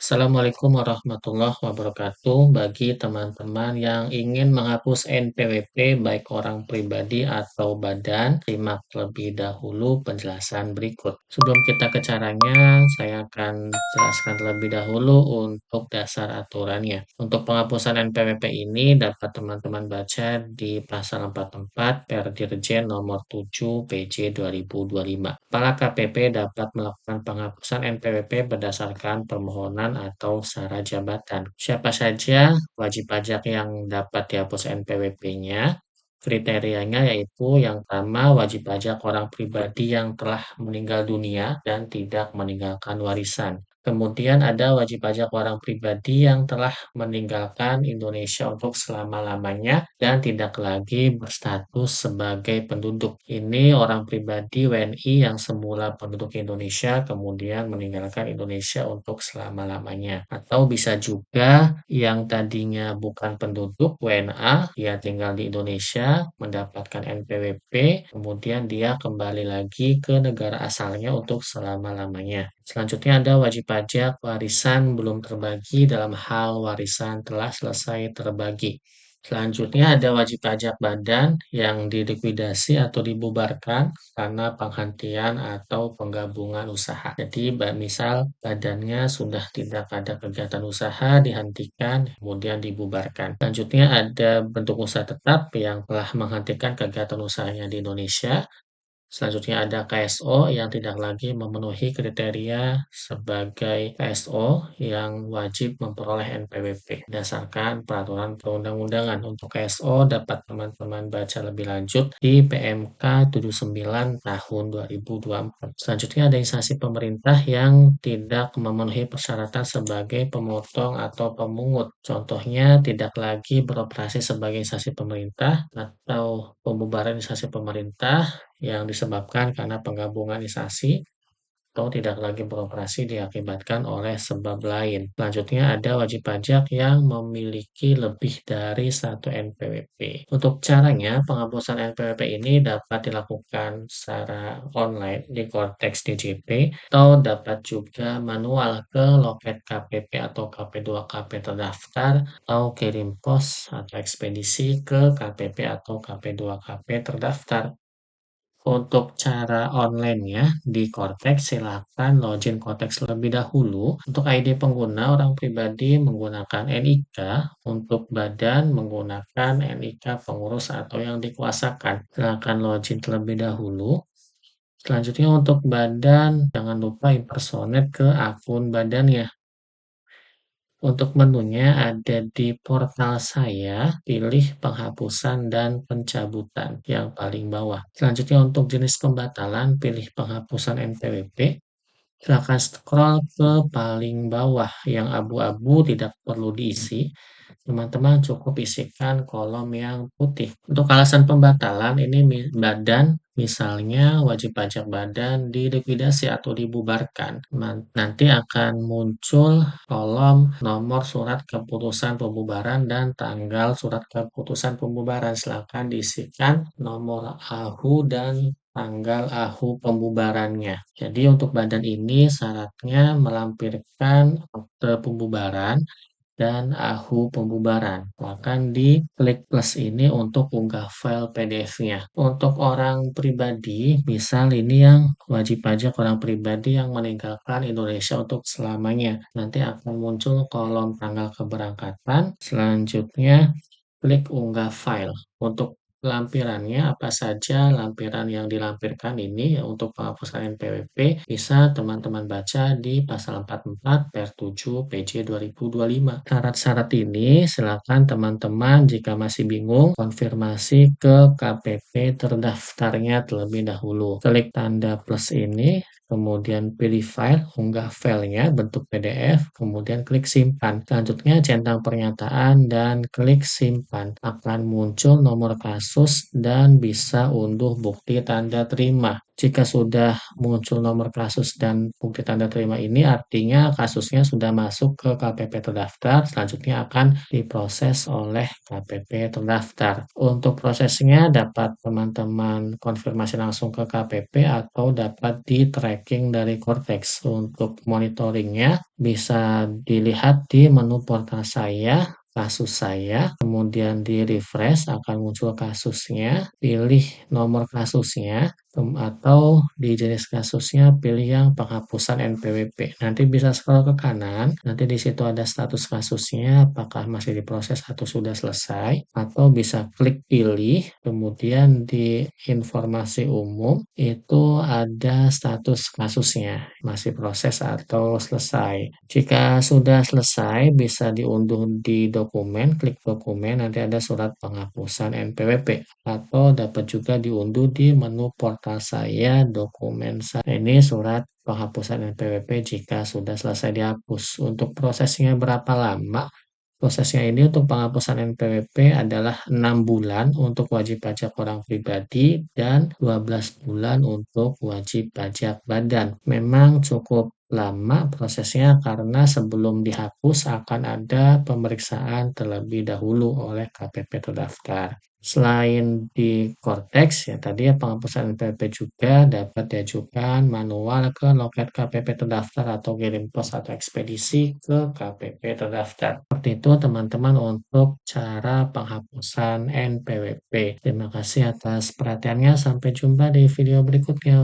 Assalamualaikum warahmatullahi wabarakatuh. Bagi teman-teman yang ingin menghapus NPWP baik orang pribadi atau badan, simak terlebih dahulu penjelasan berikut. Sebelum kita ke caranya, saya akan jelaskan terlebih dahulu untuk dasar aturannya. Untuk penghapusan NPWP ini dapat teman-teman baca di pasal 44 Perdirjen nomor 7 PJ 2025. Kepala KPP dapat melakukan penghapusan NPWP berdasarkan permohonan atau syarat jabatan. Siapa saja wajib pajak yang dapat dihapus NPWP-nya? Kriterianya yaitu yang pertama wajib pajak orang pribadi yang telah meninggal dunia dan tidak meninggalkan warisan. Kemudian ada wajib pajak orang pribadi yang telah meninggalkan Indonesia untuk selama-lamanya dan tidak lagi berstatus sebagai penduduk. Ini orang pribadi WNI yang semula penduduk Indonesia kemudian meninggalkan Indonesia untuk selama-lamanya. Atau bisa juga yang tadinya bukan penduduk WNA, dia tinggal di Indonesia, mendapatkan NPWP, kemudian dia kembali lagi ke negara asalnya untuk selama-lamanya. Selanjutnya ada wajib pajak warisan belum terbagi dalam hal warisan telah selesai terbagi. Selanjutnya ada wajib pajak badan yang dilikuidasi atau dibubarkan karena penghentian atau penggabungan usaha. Jadi misal badannya sudah tidak ada kegiatan usaha, dihentikan, kemudian dibubarkan. Selanjutnya ada bentuk usaha tetap yang telah menghentikan kegiatan usahanya di Indonesia. Selanjutnya ada KSO yang tidak lagi memenuhi kriteria sebagai KSO yang wajib memperoleh NPWP berdasarkan peraturan perundang-undangan. Untuk KSO dapat teman-teman baca lebih lanjut di PMK 79 tahun 2024. Selanjutnya ada instansi pemerintah yang tidak memenuhi persyaratan sebagai pemotong atau pemungut. Contohnya tidak lagi beroperasi sebagai instansi pemerintah atau pembubaran instansi pemerintah yang disebabkan karena penggabungan instansi atau tidak lagi beroperasi diakibatkan oleh sebab lain. Selanjutnya ada wajib pajak yang memiliki lebih dari satu NPWP. Untuk caranya, penghapusan NPWP ini dapat dilakukan secara online di Cortex DJP atau dapat juga manual ke loket KPP atau KP2KP terdaftar atau kirim pos atau ekspedisi ke KPP atau KP2KP terdaftar. Untuk cara online-nya di Cortex, silakan login Cortex terlebih dahulu. Untuk ID pengguna, orang pribadi menggunakan NIK, untuk badan menggunakan NIK pengurus atau yang dikuasakan. Silakan login terlebih dahulu. Selanjutnya untuk badan, jangan lupa impersonate ke akun badannya. Untuk menunya ada di portal saya, pilih penghapusan dan pencabutan yang paling bawah. Selanjutnya untuk jenis pembatalan, pilih penghapusan NPWP. Silakan scroll ke paling bawah yang abu-abu tidak perlu diisi. Teman-teman cukup isikan kolom yang putih. Untuk alasan pembatalan ini badan, misalnya wajib pajak badan dilikuidasi atau dibubarkan. Nanti akan muncul kolom nomor surat keputusan pembubaran dan tanggal surat keputusan pembubaran. Silakan diisikan nomor AHU dan tanggal AHU pembubarannya. Jadi untuk badan ini syaratnya melampirkan akte pembubaran dan AHU pembubaran. Akan diklik plus ini untuk unggah file PDF-nya. Untuk orang pribadi, misal ini yang wajib pajak orang pribadi yang meninggalkan Indonesia untuk selamanya. Nanti akan muncul kolom tanggal keberangkatan. Selanjutnya, klik unggah file. Untuk lampirannya apa saja lampiran yang dilampirkan ini untuk penghapusan NPWP bisa teman-teman baca di pasal 44 per 7 PJ 2025. Syarat-syarat ini silakan teman-teman jika masih bingung konfirmasi ke KPP terdaftarnya terlebih dahulu. Klik tanda plus ini, kemudian pilih file, unggah filenya bentuk PDF, kemudian klik simpan. Selanjutnya centang pernyataan dan klik simpan. Akan muncul nomor kasus kasus dan bisa unduh bukti tanda terima. Jika sudah muncul nomor kasus dan bukti tanda terima ini artinya kasusnya sudah masuk ke KPP terdaftar, selanjutnya akan diproses oleh KPP terdaftar. Untuk prosesnya dapat teman-teman konfirmasi langsung ke KPP atau dapat di-tracking dari Cortex. Untuk monitoringnya bisa dilihat di menu portal saya, kasus saya, kemudian di-refresh akan muncul kasusnya, pilih nomor kasusnya, atau di jenis kasusnya pilih yang penghapusan NPWP. Nanti bisa scroll ke kanan, nanti di situ ada status kasusnya, apakah masih diproses atau sudah selesai, atau bisa klik pilih, kemudian di informasi umum itu ada status kasusnya, masih proses atau selesai. Jika sudah selesai, bisa diunduh di dokumen, klik dokumen, nanti ada surat penghapusan NPWP, atau dapat juga diunduh di menu portal saya, dokumen saya. Ini surat penghapusan NPWP jika sudah selesai dihapus. Untuk prosesnya berapa lama? Prosesnya ini untuk penghapusan NPWP adalah 6 bulan untuk wajib pajak orang pribadi dan 12 bulan untuk wajib pajak badan. Memang cukup lama prosesnya karena sebelum dihapus akan ada pemeriksaan terlebih dahulu oleh KPP terdaftar. Selain di Cortex, ya tadi ya penghapusan NPWP juga dapat diajukan manual ke loket KPP terdaftar atau kirim pos atau ekspedisi ke KPP terdaftar. Seperti itu teman-teman untuk cara penghapusan NPWP. Terima kasih atas perhatiannya. Sampai jumpa di video berikutnya.